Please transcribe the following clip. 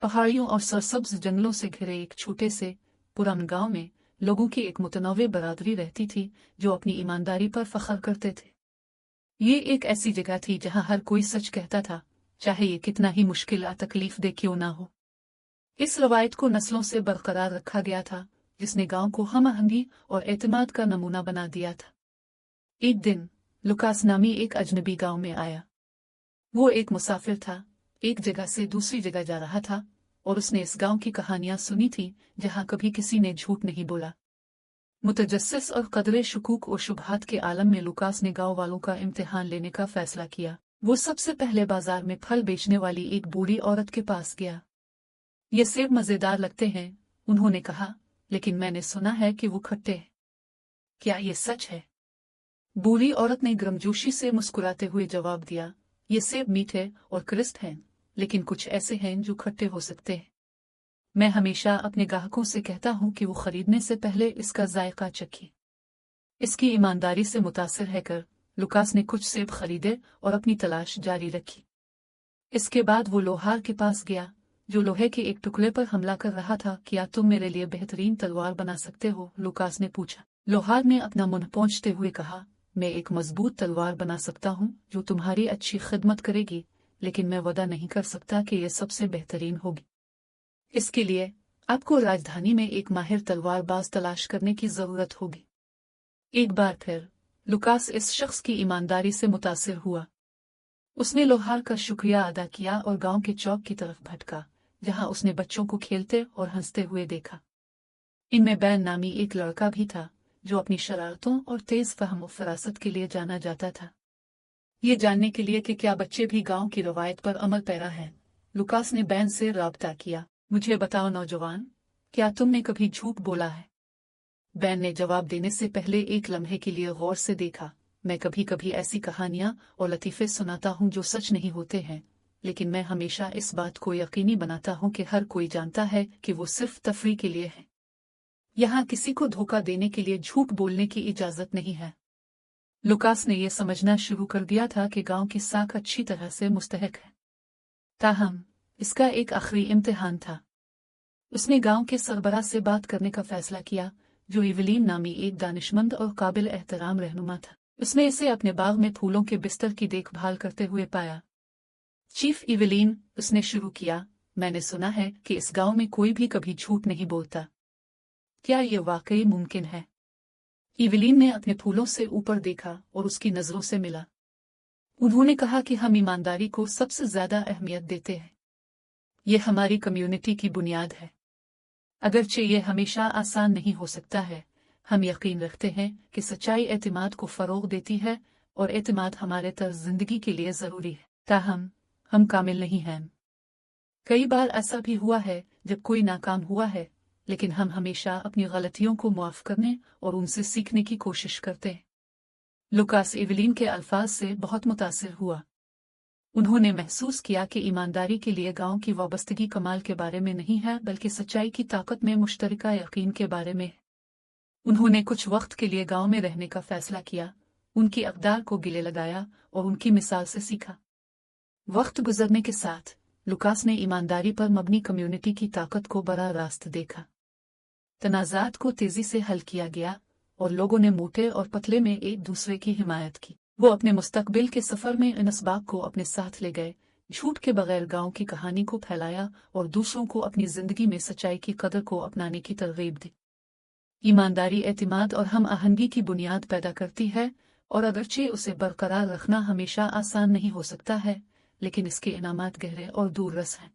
पहाड़ियों और सरसब्ज जंगलों से घिरे एक छोटे से पुराने गांव में लोगों की एक मुतनव्वे बरादरी रहती थी जो अपनी ईमानदारी पर फख्र करते थे। ये एक ऐसी जगह थी जहां हर कोई सच कहता था, चाहे ये कितना ही मुश्किल या तकलीफ दे क्यों ना हो। इस रवायत को नस्लों से बरकरार रखा गया था, जिसने गांव को हम-आहंगी और एतमाद का नमूना बना दिया था। एक दिन लुकास नामी एक अजनबी गांव में आया। वो एक मुसाफिर था, एक जगह से दूसरी जगह जा रहा था और उसने इस गांव की कहानियां सुनी थी जहां कभी किसी ने झूठ नहीं बोला। मुतजस्सिस और कदरे शुकूक और शुबहात के आलम में लुकास ने गांव वालों का इम्तिहान लेने का फैसला किया। वो सबसे पहले बाजार में फल बेचने वाली एक बूढ़ी औरत के पास गया। ये सेब मजेदार लगते हैं, उन्होंने कहा, लेकिन मैंने सुना है कि वो खट्टे हैं। क्या ये सच है? बूढ़ी औरत ने गर्मजोशी से मुस्कुराते हुए जवाब दिया, ये सेब मीठे और क्रिस्प हैं, लेकिन कुछ ऐसे हैं जो खट्टे हो सकते हैं। मैं हमेशा अपने ग्राहकों से कहता हूं कि वो खरीदने से पहले इसका जायका चखें। इसकी ईमानदारी से मुतासिर रहकर लुकास ने कुछ सेब खरीदे और अपनी तलाश जारी रखी। इसके बाद वो लोहार के पास गया जो लोहे के एक टुकड़े पर हमला कर रहा था। क्या तुम मेरे लिए बेहतरीन तलवार बना सकते हो? लुकास ने पूछा। लोहार ने अपना मुंह पोंछते हुए कहा, मैं एक मजबूत तलवार बना सकता हूँ जो तुम्हारी अच्छी खिदमत करेगी, लेकिन मैं वादा नहीं कर सकता कि यह सबसे बेहतरीन होगी। इसके लिए आपको राजधानी में एक माहिर तलवारबाज तलाश करने की जरूरत होगी। एक बार फिर लुकास इस शख्स की ईमानदारी से मुतासिर हुआ। उसने लोहार का शुक्रिया अदा किया और गांव के चौक की तरफ भटका, जहां उसने बच्चों को खेलते और हंसते हुए देखा। इनमें बैन नामी एक लड़का भी था जो अपनी शरारतों और तेज फहम और फरासत के लिए जाना जाता था। ये जानने के लिए कि क्या बच्चे भी गांव की रवायत पर अमल पैरा हैं, लुकास ने बैन से राब्ता किया। मुझे बताओ नौजवान, क्या तुमने कभी झूठ बोला है? बैन ने जवाब देने से पहले एक लम्हे के लिए गौर से देखा। मैं कभी कभी ऐसी कहानियां और लतीफे सुनाता हूं जो सच नहीं होते हैं, लेकिन मैं हमेशा इस बात को यकीनी बनाता हूं कि हर कोई जानता है कि वो सिर्फ तफरीह के लिए है। यहाँ किसी को धोखा देने के लिए झूठ बोलने की इजाजत नहीं है। लुकास ने यह समझना शुरू कर दिया था कि गांव की साख अच्छी तरह से मुस्तहक है। ताहम इसका एक आखिरी इम्तिहान था। उसने गांव के सरबराह से बात करने का फैसला किया, जो इवलीन नामी एक दानिशमंद और काबिल एहतराम रहनुमा था। उसने इसे अपने बाग में फूलों के बिस्तर की देखभाल करते हुए पाया। चीफ इवलीन, उसने शुरू किया, मैंने सुना है कि इस गांव में कोई भी कभी झूठ नहीं बोलता। क्या ये वाकई मुमकिन है? इवलीन ने अपने फूलों से ऊपर देखा और उसकी नजरों से मिला। उन्होंने कहा कि हम ईमानदारी को सबसे ज्यादा अहमियत देते हैं। ये हमारी कम्युनिटी की बुनियाद है। अगरचे ये हमेशा आसान नहीं हो सकता है, हम यकीन रखते हैं कि सच्चाई एतमाद को फरोग देती है और एतमाद हमारे तर्ज जिंदगी के लिए जरूरी है। ताहम हम कामिल नहीं हैं। कई बार ऐसा भी हुआ है जब कोई नाकाम हुआ है, लेकिन हम हमेशा अपनी गलतियों को माफ करने और उनसे सीखने की कोशिश करते हैं। लुकास इवलीन के अल्फाज से बहुत मुतासिर हुआ। उन्होंने महसूस किया कि ईमानदारी के लिए गांव की वाबस्तगी कमाल के बारे में नहीं है, बल्कि सच्चाई की ताकत में मुश्तरका यकीन के बारे में है। उन्होंने कुछ वक्त के लिए गांव में रहने का फैसला किया, उनकी अक़दार को गिले लगाया और उनकी मिसाल से सीखा। वक्त गुजरने के साथ लुकास ने ईमानदारी पर मबनी कम्युनिटी की ताकत को बराह रास्त देखा। तनाज़ात को तेजी से हल किया गया और लोगों ने मोटे और पतले में एक दूसरे की हिमायत की। वो अपने मुस्तकबिल के सफर में इन असबाब को अपने साथ ले गए, झूठ के बगैर गांव की कहानी को फैलाया और दूसरों को अपनी जिंदगी में सच्चाई की कदर को अपनाने की तरगीब दी। ईमानदारी एतमाद और हम आहंगी की बुनियाद पैदा करती है, और अगरचे उसे बरकरार रखना हमेशा आसान नहीं हो सकता है, लेकिन इसके इनामात गहरे और दूररस हैं।